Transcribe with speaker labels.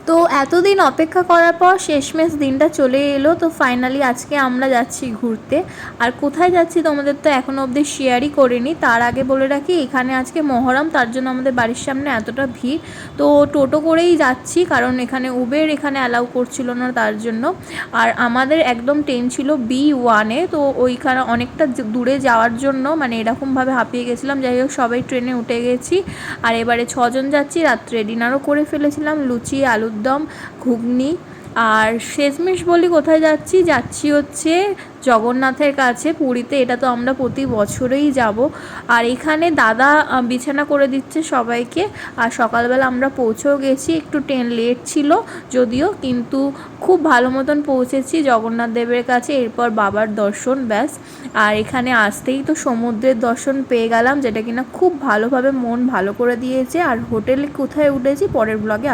Speaker 1: তো এতদিন অপেক্ষা করার পর শেষমেশ দিনটা চলে এলো। তো ফাইনালি আজকে আমরা যাচ্ছি ঘুরতে। আর কোথায় যাচ্ছি তোমাদের তো এখনও অবধি শেয়ারই করিনি। তার আগে বলে রাখি, এখানে আজকে মহরম, তার জন্য আমাদের বাড়ির সামনে এতটা ভিড়। তো টোটো করেই যাচ্ছি, কারণ এখানে উবের এখানে অ্যালাউ করছিল না, তার জন্য। আর আমাদের একদম ট্রেন ছিল B1-এ, তো ওইখানে অনেকটা দূরে যাওয়ার জন্য মানে এরকমভাবে হাঁপিয়ে গেছিলাম। যাই হোক, সবাই ট্রেনে উঠে গেছি। আর এবারে 6 জন যাচ্ছি। রাত্রে ডিনারও করে ফেলেছিলাম, লুচি, আলুর দম, ঘুগনি। আর শেষমেশ বলি কোথায় যাচ্ছি হচ্ছে জগন্নাথের কাছে, পুরীতে। এটা তো আমরা প্রতি বছরেই যাব। আর এখানে দাদা বিছানা করে দিচ্ছে সবাইকে। আর সকালবেলা আমরা পৌঁছেও গেছি, একটু ট্রেন লেট ছিল যদিও, কিন্তু খুব ভালো মতন পৌঁছেছি জগন্নাথ দেবের কাছে। এরপর বাবার দর্শন, ব্যাস। আর এখানে আসতেই তো সমুদ্রের দর্শন পেয়ে গেলাম, যেটা কিনা খুব ভালোভাবে মন ভালো করে দিয়েছে। আর হোটেলে কোথায় উঠেছি পরের ব্লগে